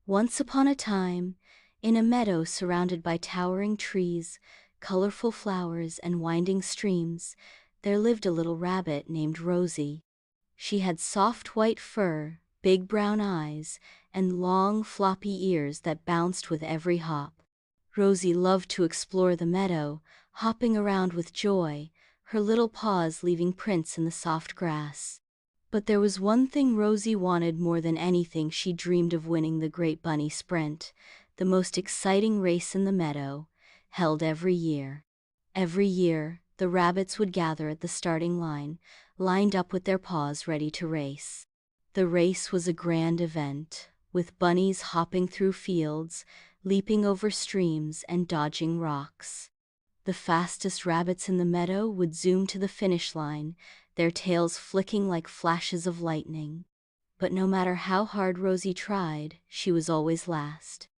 Once upon a time, in a meadow surrounded by towering trees, colorful flowers, and winding streams, there lived a little rabbit named Rosie. She had soft white fur, big brown eyes, and long, floppy ears that bounced with every hop. Rosie loved to explore the meadow, hopping around with joy, her little paws leaving prints in the soft grass. But there was one thing Rosie wanted more than anything. She dreamed of winning the Great Bunny Sprint, the most exciting race in the meadow, held every year. Every year, the rabbits would gather at the starting line, lined up with their paws ready to race. The race was a grand event, with bunnies hopping through fields, leaping over streams, and dodging rocks. The fastest rabbits in the meadow would zoom to the finish line, their tails flicking like flashes of lightning. But no matter how hard Rosie tried, she was always last.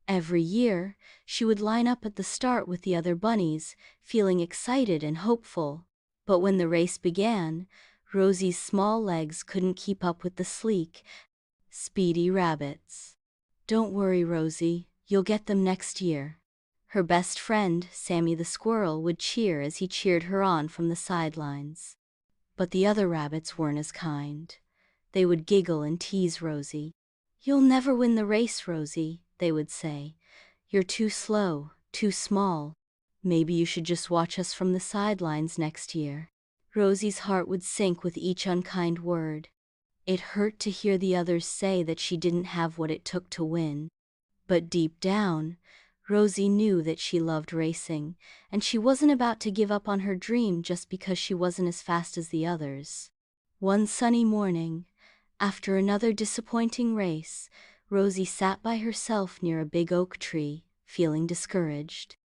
Every year, she would line up at the start with the other bunnies, feeling excited and hopeful. But when the race began, Rosie's small legs couldn't keep up with the sleek, speedy rabbits. "Don't worry, Rosie, you'll get them next year." Her best friend, Sammy the squirrel, would cheer as he cheered her on from the sidelines. But the other rabbits weren't as kind. They would giggle and tease Rosie. "You'll never win the race, Rosie," they would say. "You're too slow, too small. Maybe you should just watch us from the sidelines next year." Rosie's heart would sink with each unkind word. It hurt to hear the others say that she didn't have what it took to win. But deep down, Rosie knew that she loved racing, and she wasn't about to give up on her dream just because she wasn't as fast as the others. One sunny morning, after another disappointing race, Rosie sat by herself near a big oak tree, feeling discouraged.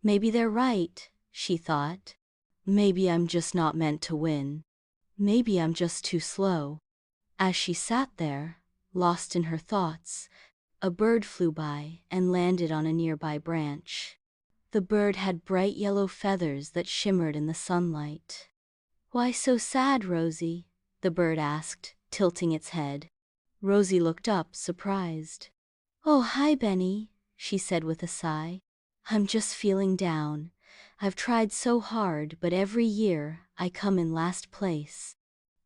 "Maybe they're right," she thought. "Maybe I'm just not meant to win. Maybe I'm just too slow." As she sat there, lost in her thoughts, a bird flew by and landed on a nearby branch. The bird had bright yellow feathers that shimmered in the sunlight. "Why so sad, Rosie?" the bird asked, tilting its head. Rosie looked up, surprised. "Oh, hi, Benny," she said with a sigh. "I'm just feeling down. I've tried so hard, but every year I come in last place.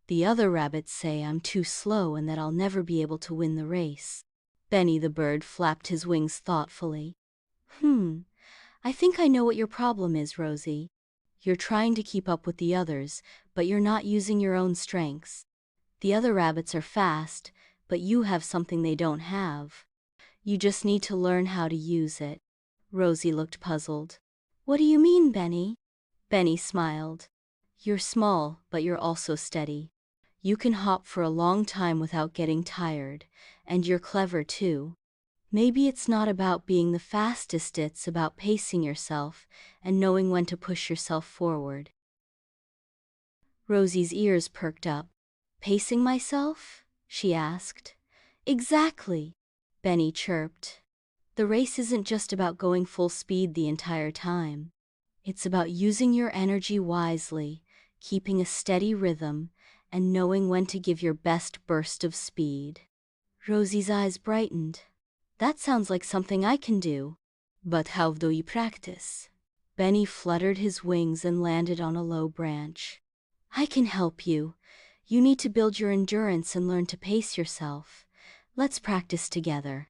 The other rabbits say I'm too slow and that I'll never be able to win the race." Benny the bird flapped his wings thoughtfully. I think I know what your problem is, Rosie. You're trying to keep up with the others, but you're not using your own strengths. The other rabbits are fast, but you have something they don't have. You just need to learn how to use it." Rosie looked puzzled. "What do you mean, Benny?" Benny smiled. "You're small, but you're also steady. You can hop for a long time without getting tired, and you're clever too. Maybe it's not about being the fastest, it's about pacing yourself and knowing when to push yourself forward." Rosie's ears perked up. "Pacing myself?" she asked. "Exactly," Benny chirped. "The race isn't just about going full speed the entire time. It's about using your energy wisely, keeping a steady rhythm, and knowing when to give your best burst of speed." Rosie's eyes brightened. "That sounds like something I can do. But how do you practice?" Benny fluttered his wings and landed on a low branch. "I can help you. You need to build your endurance and learn to pace yourself. Let's practice together."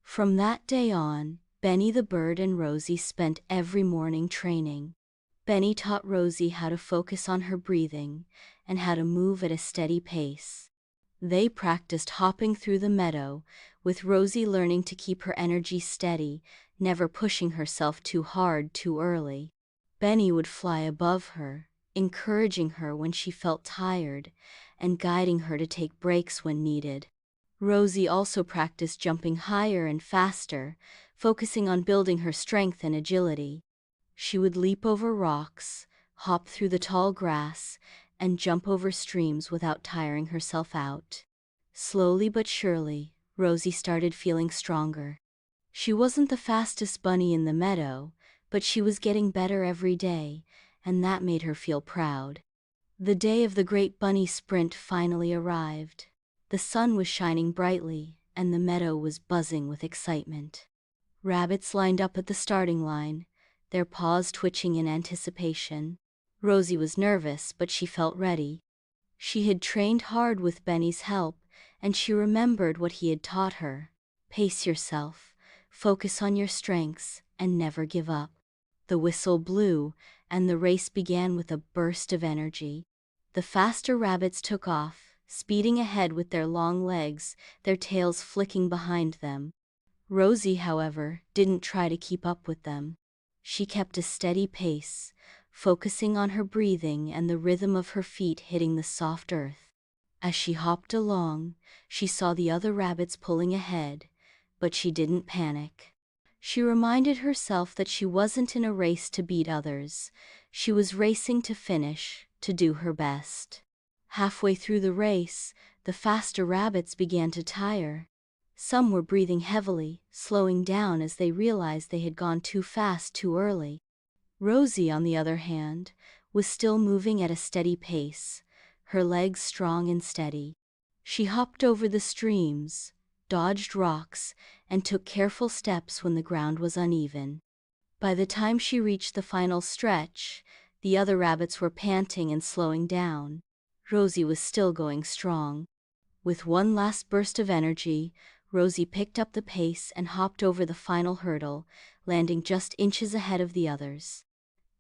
From that day on, Benny the bird and Rosie spent every morning training. Benny taught Rosie how to focus on her breathing and how to move at a steady pace. They practiced hopping through the meadow, with Rosie learning to keep her energy steady, never pushing herself too hard too early. Benny would fly above her, encouraging her when she felt tired, and guiding her to take breaks when needed. Rosie also practiced jumping higher and faster, focusing on building her strength and agility. She would leap over rocks, hop through the tall grass, and jump over streams without tiring herself out. Slowly but surely, Rosie started feeling stronger. She wasn't the fastest bunny in the meadow, but she was getting better every day, and that made her feel proud. The day of the Great Bunny Sprint finally arrived. The sun was shining brightly, and the meadow was buzzing with excitement. Rabbits lined up at the starting line, their paws twitching in anticipation. Rosie was nervous, but she felt ready. She had trained hard with Benny's help, and she remembered what he had taught her. Pace yourself, focus on your strengths, and never give up. The whistle blew, and the race began with a burst of energy. The faster rabbits took off, speeding ahead with their long legs, their tails flicking behind them. Rosie, however, didn't try to keep up with them. She kept a steady pace, focusing on her breathing and the rhythm of her feet hitting the soft earth. As she hopped along, she saw the other rabbits pulling ahead, but she didn't panic. She reminded herself that she wasn't in a race to beat others. She was racing to finish, to do her best. Halfway through the race, the faster rabbits began to tire. Some were breathing heavily, slowing down as they realized they had gone too fast too early. Rosie, on the other hand, was still moving at a steady pace, her legs strong and steady. She hopped over the streams, dodged rocks, and took careful steps when the ground was uneven. By the time she reached the final stretch, the other rabbits were panting and slowing down. Rosie was still going strong. With one last burst of energy, Rosie picked up the pace and hopped over the final hurdle, landing just inches ahead of the others.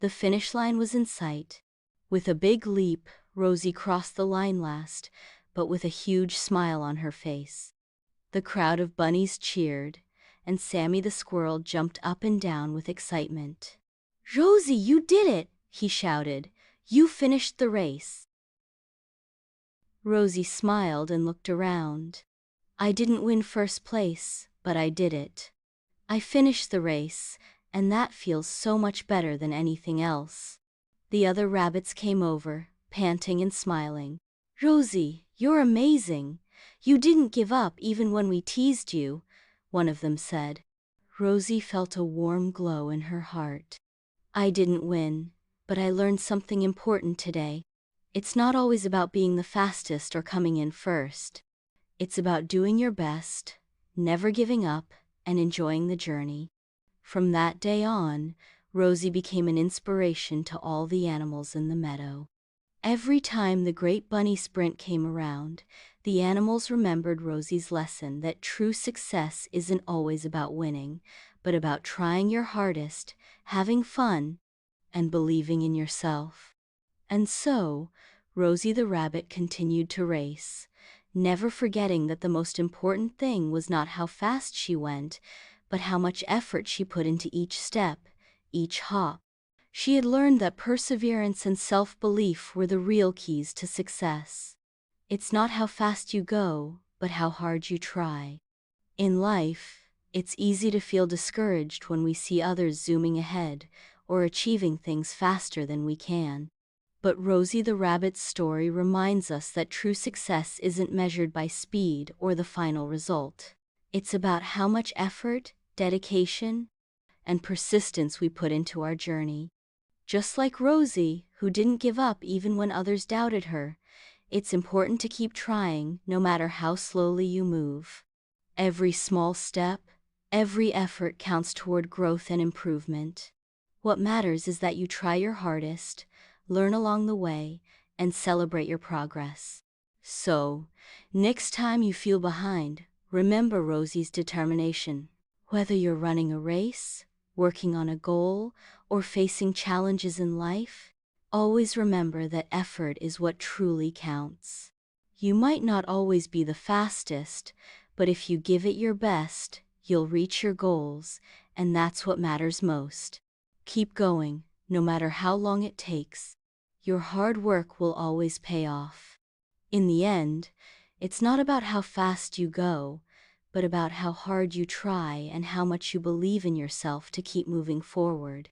The finish line was in sight. With a big leap, Rosie crossed the line last, but with a huge smile on her face. The crowd of bunnies cheered, and Sammy the squirrel jumped up and down with excitement. "Rosie, you did it!" he shouted. "You finished the race." Rosie smiled and looked around. "I didn't win first place, but I did it. I finished the race, and that feels so much better than anything else." The other rabbits came over, panting and smiling. "Rosie, you're amazing. You didn't give up even when we teased you," one of them said. Rosie felt a warm glow in her heart. "I didn't win, but I learned something important today. It's not always about being the fastest or coming in first. It's about doing your best, never giving up, and enjoying the journey." From that day on, Rosie became an inspiration to all the animals in the meadow. Every time the great bunny sprint came around, the animals remembered Rosie's lesson that true success isn't always about winning, but about trying your hardest, having fun, and believing in yourself. And so, Rosie the Rabbit continued to race, never forgetting that the most important thing was not how fast she went, but how much effort she put into each step, each hop. She had learned that perseverance and self-belief were the real keys to success. It's not how fast you go, but how hard you try. In life, it's easy to feel discouraged when we see others zooming ahead or achieving things faster than we can. But Rosie the Rabbit's story reminds us that true success isn't measured by speed or the final result. It's about how much effort, dedication, and persistence we put into our journey. Just like Rosie, who didn't give up even when others doubted her, it's important to keep trying, no matter how slowly you move. Every small step, every effort counts toward growth and improvement. What matters is that you try your hardest, learn along the way, and celebrate your progress. So, next time you feel behind, remember Rosie's determination. Whether you're running a race, working on a goal, or facing challenges in life, always remember that effort is what truly counts. You might not always be the fastest, but if you give it your best, you'll reach your goals, and that's what matters most. Keep going, no matter how long it takes. Your hard work will always pay off. In the end, it's not about how fast you go, but about how hard you try and how much you believe in yourself to keep moving forward.